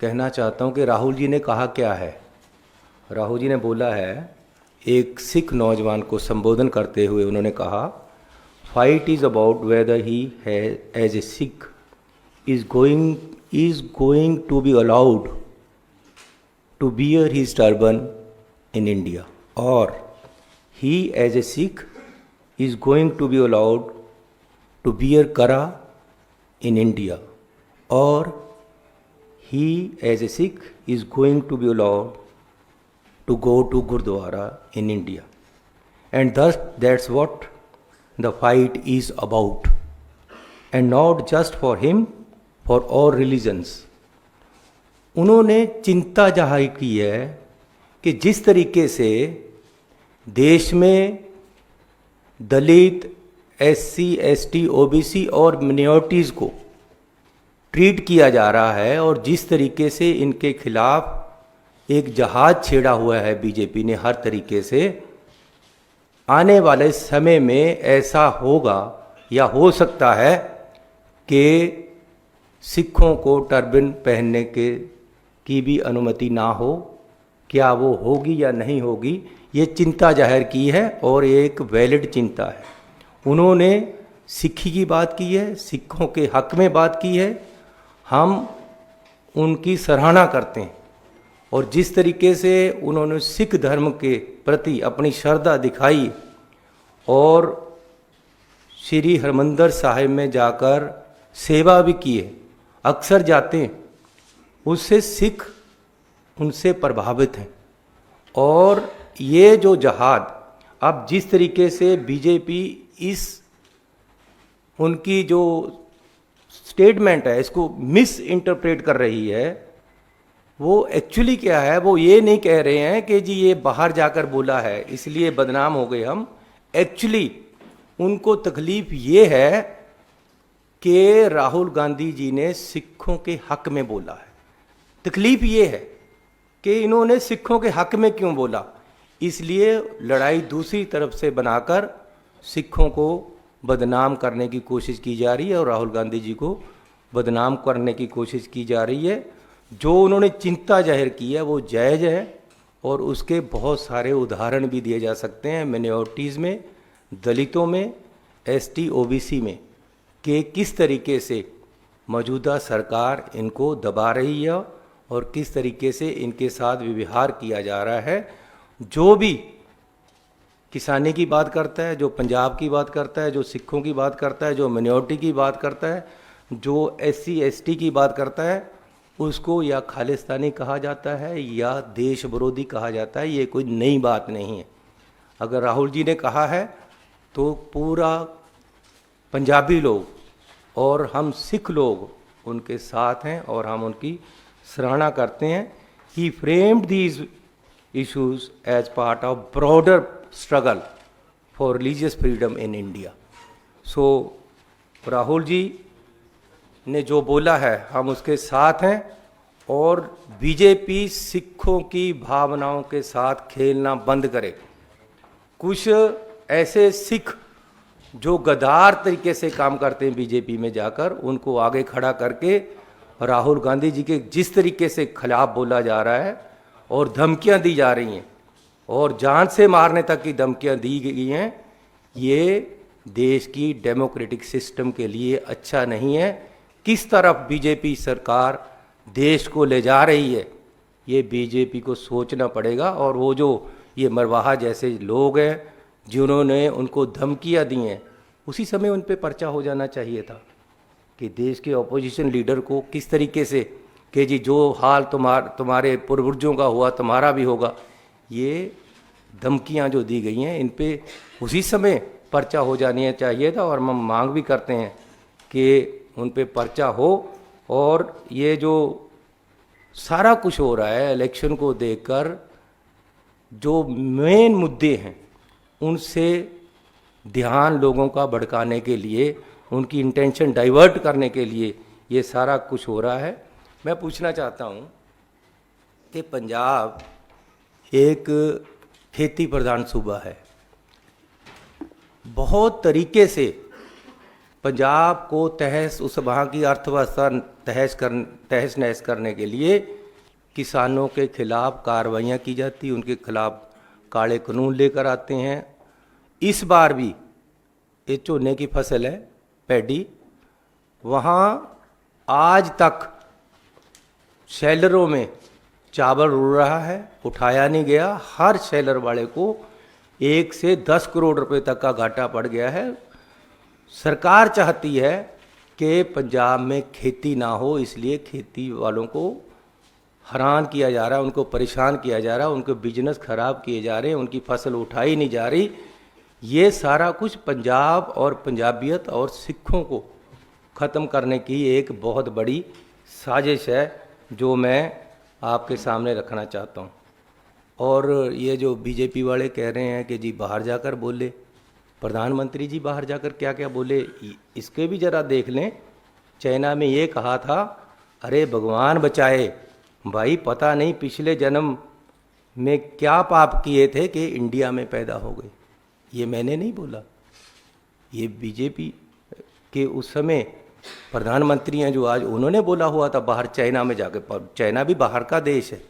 कहना चाहता हूँ कि राहुल जी ने कहा क्या है। राहुल जी ने बोला है, एक सिख नौजवान को संबोधन करते हुए उन्होंने कहा, fight is about whether he है as a Sikh is going to be allowed to wear his turban in India, or he as a Sikh is going to be allowed to wear kara in India, or he as a Sikh is going to be allowed to go to Gurdwara in India. And thus that's what the fight is about, and not just for him, for all religions. उन्होंने चिंता जाहिर की है कि जिस तरीके से देश में दलित, SC, ST, OBC और मिनॉरिटीज़ को ट्रीट किया जा रहा है और जिस तरीके से इनके खिलाफ एक जहाज छेड़ा हुआ है बीजेपी ने हर तरीके से, आने वाले समय में ऐसा होगा या हो सकता है कि सिखों को टर्बन पहनने की भी अनुमति ना हो। क्या वो होगी या नहीं होगी, ये चिंता जाहिर की है और एक वैलिड चिंता है। उन्होंने सिक्खी की बात की है, सिखों के हक में बात की है, हम उनकी सराहना करते हैं। और जिस तरीके से उन्होंने सिख धर्म के प्रति अपनी श्रद्धा दिखाई और श्री हरमंदिर साहिब में जाकर सेवा भी की है, अक्सर जाते हैं, उससे सिख उनसे प्रभावित हैं। और ये जो जहाद अब जिस तरीके से बीजेपी इस उनकी जो स्टेटमेंट है इसको मिस इंटरप्रेट कर रही है, वो एक्चुअली क्या है, वो ये नहीं कह रहे हैं कि जी ये बाहर जाकर बोला है इसलिए बदनाम हो गए हम। एक्चुअली उनको तकलीफ ये है कि राहुल गांधी जी ने सिखों के हक में बोला है। तकलीफ ये है कि इन्होंने सिखों के हक में क्यों बोला, इसलिए लड़ाई दूसरी तरफ से बनाकर सिखों को बदनाम करने की कोशिश की जा रही है और राहुल गांधी जी को बदनाम करने की कोशिश की जा रही है। जो उन्होंने चिंता जाहिर की है वो जायज़ है और उसके बहुत सारे उदाहरण भी दिए जा सकते हैं मिनॉरिटीज़ में, दलितों में, ST, OBC में, कि किस तरीके से मौजूदा सरकार इनको दबा रही है और किस तरीके से इनके साथ व्यवहार किया जा रहा है। जो भी किसानी की बात करता है, जो पंजाब की बात करता है, जो सिखों की बात करता है, जो मिनॉरिटी की बात करता है, जो SC, ST की बात करता है, उसको या खालिस्तानी कहा जाता है या देश विरोधी कहा जाता है। ये कोई नई बात नहीं है। अगर राहुल जी ने कहा है तो पूरा पंजाबी लोग और हम सिख लोग उनके साथ हैं और हम उनकी सराहना करते हैं। He framed these issues as part of broader struggle for religious freedom in India. So Rahul ji ने जो बोला है हम उसके साथ हैं और बीजेपी सिखों की भावनाओं के साथ खेलना बंद करे। कुछ ऐसे सिख जो गद्दार तरीके से काम करते हैं बीजेपी में जाकर, उनको आगे खड़ा करके राहुल गांधी जी के जिस तरीके से खिलाफ बोला जा रहा है और धमकियां दी जा रही हैं और जान से मारने तक की धमकियां दी गई हैं, ये देश की डेमोक्रेटिक सिस्टम के लिए अच्छा नहीं है। किस तरफ बीजेपी सरकार देश को ले जा रही है ये बीजेपी को सोचना पड़ेगा। और वो जो ये मरवाहा जैसे लोग हैं जिन्होंने उनको धमकियां दी हैं, उसी समय उन पे पर्चा हो जाना चाहिए था कि देश के अपोजिशन लीडर को किस तरीके से कि जी जो हाल तुम्हारे पूर्वजों का हुआ तुम्हारा भी होगा, ये धमकियां जो दी गई हैं इन पे उसी समय पर्चा हो जानी चाहिए था। और हम मांग भी करते हैं कि उन पे पर्चा हो। और ये जो सारा कुछ हो रहा है इलेक्शन को देखकर, जो मेन मुद्दे हैं उनसे ध्यान लोगों का भड़काने के लिए, उनकी इंटेंशन डाइवर्ट करने के लिए ये सारा कुछ हो रहा है। मैं पूछना चाहता हूँ कि पंजाब एक खेती प्रधान सूबा है, बहुत तरीके से पंजाब को उस वहाँ की अर्थव्यवस्था तहस नहस करने के लिए किसानों के खिलाफ कार्रवाइयाँ की जाती, उनके खिलाफ काले कानून लेकर आते हैं। इस बार भी ये चोने की फसल है, पैडी, वहाँ आज तक शैलरों में चावल रुल रहा है, उठाया नहीं गया। हर शैलर वाले को 1 से 10 करोड़ रुपए तक का घाटा पड़ गया है। सरकार चाहती है कि पंजाब में खेती ना हो, इसलिए खेती वालों को हैरान किया जा रहा है, उनको परेशान किया जा रहा है, उनके बिजनेस खराब किए जा रहे हैं, उनकी फसल उठाई नहीं जा रही। ये सारा कुछ पंजाब और पंजाबियत और सिखों को ख़त्म करने की एक बहुत बड़ी साजिश है, जो मैं आपके सामने रखना चाहता हूँ। और ये जो बीजेपी वाले कह रहे हैं कि जी बाहर जाकर बोले, प्रधानमंत्री जी बाहर जाकर क्या क्या बोले, इसके भी ज़रा देख लें। चाइना में ये कहा था, अरे भगवान बचाए भाई, पता नहीं पिछले जन्म में क्या पाप किए थे कि इंडिया में पैदा हो गए। ये मैंने नहीं बोला, ये बीजेपी के उस समय प्रधानमंत्री हैं जो आज, उन्होंने बोला हुआ था बाहर चाइना में जाकर। चाइना भी बाहर का देश है,